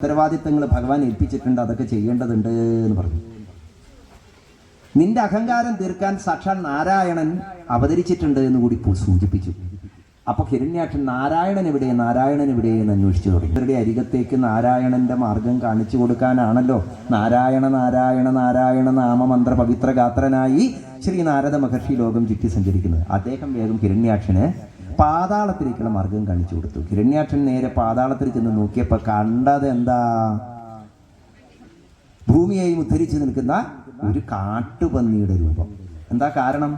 ഉത്തരവാദിത്തങ്ങൾ ഭഗവാൻ ഏൽപ്പിച്ചിട്ടുണ്ട്, അതൊക്കെ ചെയ്യേണ്ടതുണ്ട് എന്ന് പറഞ്ഞു. നിന്റെ അഹങ്കാരം തീർക്കാൻ സാക്ഷാൽ നാരായണൻ അവതരിച്ചിട്ടുണ്ട് എന്ന് കൂടി സൂചിപ്പിച്ചു. അപ്പൊ ഹിരണ്യാക്ഷൻ നാരായണൻ എവിടെ എന്ന് അന്വേഷിച്ചു തുടങ്ങി. ഇവരുടെ അരികത്തേക്ക് നാരായണന്റെ മാർഗം കാണിച്ചു കൊടുക്കാനാണല്ലോ നാരായണ നാരായണ നാരായണ നാമമന്ത്ര പവിത്ര ഗാത്രനായി ശ്രീ നാരദ മഹർഷി ലോകം ചുറ്റി സഞ്ചരിക്കുന്നത്. അദ്ദേഹം വേഗം ഹിരണ്യാക്ഷന് പാതാളത്തിലേക്കുള്ള മാർഗം കാണിച്ചു കൊടുത്തു. ഹിരണ്യാക്ഷൻ നേരെ പാതാളത്തിൽ ചെന്ന് നോക്കിയപ്പോ കണ്ടത് എന്താ? ഭൂമിയെയും ഉദ്ധരിച്ചു നിൽക്കുന്ന ഒരു കാട്ടുപന്നിയുടെ രൂപം. എന്താ കാരണം?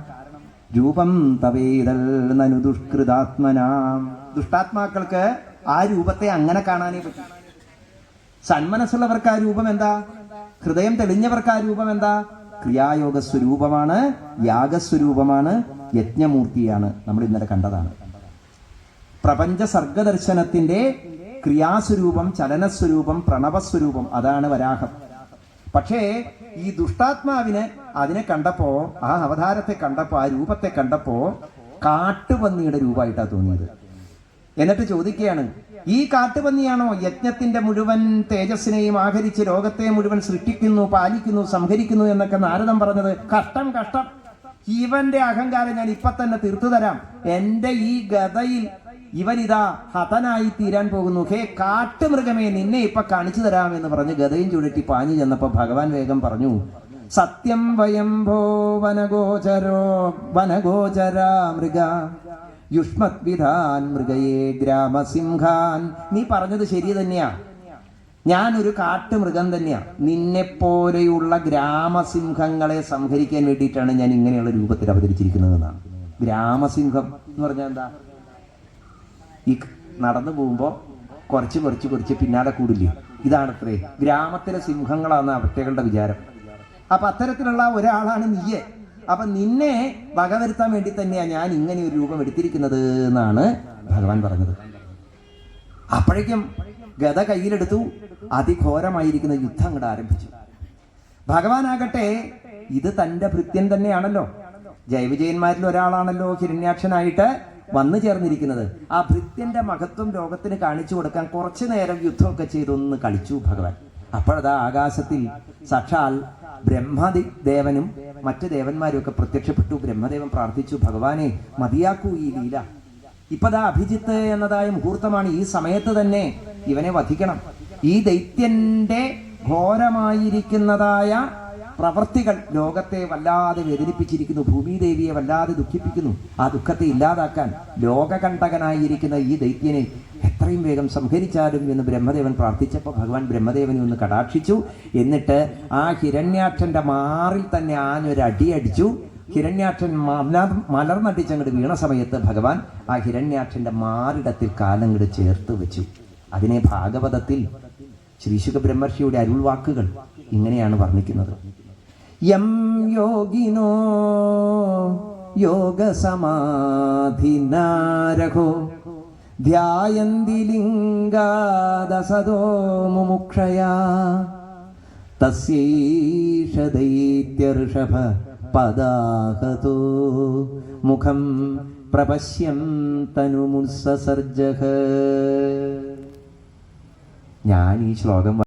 രൂപം തവേദൽ നനു ദുഷ്കൃതാത്മനാം. ദുഷ്ടാത്മാക്കൾക്ക് ആ രൂപത്തെ അങ്ങനെ കാണാനേ പറ്റും. സന്മനസ്സുള്ളവർക്ക് ആ രൂപം എന്താ? ഹൃദയം തെളിഞ്ഞവർക്ക് ആ രൂപം എന്താ? ക്രിയായോഗ സ്വരൂപമാണ്, യാഗസ്വരൂപമാണ്, യജ്ഞമൂർത്തിയാണ്. നമ്മൾ ഇന്നലെ കണ്ടതാണ്. പ്രപഞ്ച സർഗദർശനത്തിന്റെ ക്രിയാസ്വരൂപം, ചലനസ്വരൂപം, പ്രണവസ്വരൂപം, അതാണ് വരാഹം. പക്ഷേ ഈ ദുഷ്ടാത്മാവിന് അതിനെ കണ്ടപ്പോ, ആ അവതാരത്തെ കണ്ടപ്പോ, ആ രൂപത്തെ കണ്ടപ്പോ കാട്ടുപന്നിയുടെ രൂപമായിട്ടാണ് തോന്നിയത്. എന്നിട്ട് ചോദിക്കുകയാണ്, ഈ കാട്ടുപന്നിയാണോ യജ്ഞത്തിന്റെ മുഴുവൻ തേജസ്സിനെയും ആഹരിച്ച് ലോകത്തെ മുഴുവൻ സൃഷ്ടിക്കുന്നു, പാലിക്കുന്നു, സംഹരിക്കുന്നു എന്നൊക്കെ നാരദൻ പറഞ്ഞത്? കഷ്ടം കഷ്ടം, ഇവന്റെ അഹങ്കാരം ഞാൻ ഇപ്പൊ തന്നെ തീർത്തു തരാം. എന്റെ ഈ ഗദയിൽ ഇവനിതാ ഹതനായി തീരാൻ പോകുന്നു. ഹേ കാട്ടുമൃഗമേ, നിന്നെ ഇപ്പൊ കാണിച്ചു തരാം എന്ന് പറഞ്ഞ് ഗദയും ചുഴറ്റി പാഞ്ഞു ചെന്നപ്പോ ഭഗവാൻ വേഗം പറഞ്ഞു, സത്യം വയംഭോ വനഗോചരാ മൃഗ യുഷ്മദ്വിധാൻ മൃഗയേ ഗ്രാമസിംഹാൻ. നീ പറഞ്ഞത് ശരി തന്നെയാ, ഞാനൊരു കാട്ടുമൃഗം തന്നെയാ. നിന്നെപ്പോലെയുള്ള ഗ്രാമസിംഹങ്ങളെ സംഹരിക്കാൻ വേണ്ടിയിട്ടാണ് ഞാൻ ഇങ്ങനെയുള്ള രൂപത്തിൽ അവതരിച്ചിരിക്കുന്നതെന്നാണ്. ഗ്രാമസിംഹം എന്ന് പറഞ്ഞാൽ എന്താ? ഈ നടന്നു പോകുമ്പോ കുറച്ച് പിന്നാലെ കൂടില്ലേ, ഇതാണത്രേ ഗ്രാമത്തിലെ സിംഹങ്ങളാണ് അവറ്റകളുടെ വിചാരം. അപ്പൊ അത്തരത്തിലുള്ള ഒരാളാണ് നീയെ. അപ്പൊ നിന്നെ വകവരുത്താൻ വേണ്ടി തന്നെയാ ഞാൻ ഇങ്ങനെ ഒരു രൂപം എടുത്തിരിക്കുന്നത് എന്നാണ് ഭഗവാൻ പറഞ്ഞത്. അപ്പോഴേക്കും ഗദ കയ്യിലെടുത്തു, അതിഘോരമായിരിക്കുന്ന യുദ്ധം അങ്ങോട്ട് ആരംഭിച്ചു. ഭഗവാനാകട്ടെ ഇത് തന്റെ ഭൃത്യൻ തന്നെയാണല്ലോ, ജൈവജയന്മാരിൽ ഒരാളാണല്ലോ ഹിരണ്യാക്ഷനായിട്ട് വന്നു ചേർന്നിരിക്കുന്നത്. ആ ഭൃത്യന്റെ മഹത്വം ലോകത്തിന് കാണിച്ചു കൊടുക്കാൻ കുറച്ചു നേരം യുദ്ധമൊക്കെ ചെയ്തൊന്ന് കളിച്ചു ഭഗവാൻ. അപ്പോഴതാ ആകാശത്തിൽ സാക്ഷാൽ ബ്രഹ്മദേവനും മറ്റ് ദേവന്മാരും ഒക്കെ പ്രത്യക്ഷപ്പെട്ടു. ബ്രഹ്മദേവൻ പ്രാർത്ഥിച്ചു, ഭഗവാനെ മതിയാക്കൂ ഈ ലീല. ഇപ്പതാ അഭിജിത്ത് എന്നതായ മുഹൂർത്തമാണ്. ഈ സമയത്ത് തന്നെ ഇവനെ വധിക്കണം. ഈ ദൈത്യന്റെ ഘോരമായിരിക്കുന്നതായ പ്രവർത്തികൾ ലോകത്തെ വല്ലാതെ വേദനിപ്പിച്ചിരിക്കുന്നു, ഭൂമിദേവിയെ വല്ലാതെ ദുഃഖിപ്പിക്കുന്നു. ആ ദുഃഖത്തെ ഇല്ലാതാക്കാൻ ലോകകണ്ഠകനായിരിക്കുന്ന ഈ ദൈത്യനെ എത്രയും വേഗം സംഹരിച്ചാലും എന്ന് ബ്രഹ്മദേവൻ പ്രാർത്ഥിച്ചപ്പോൾ ഭഗവാൻ ബ്രഹ്മദേവനെ ഒന്ന് കടാക്ഷിച്ചു. എന്നിട്ട് ആ ഹിരണ്യാക്ഷന്റെ മാറിൽ തന്നെ ആഞ്ഞൊരടി അടിച്ചു. ഹിരണ്യാക്ഷൻ മലർന്നടിച്ചങ്ങോട്ട് വീണ സമയത്ത് ഭഗവാൻ ആ ഹിരണ്യാക്ഷന്റെ മാറിടത്തിൽ കാലങ്ങോട്ട് ചേർത്ത് വെച്ചു. അതിനെ ഭാഗവതത്തിൽ ശ്രീശുക ബ്രഹ്മർഷിയുടെ അരുൾവാക്കുകൾ ഇങ്ങനെയാണ് വർണ്ണിക്കുന്നത്. യം യോഗിനോ യോഗസമാധിനാരഘോ ധ്യായന്തി ലിംഗാദസദോ മുമുക്ഷയാ തസ്യൈഷ ദൈത്യർഷഭ പദാഹതോ മുഖം പ്രപശ്യം തനുമുത്സസർജഃ. ഞാൻ ഈ ശ്ലോകം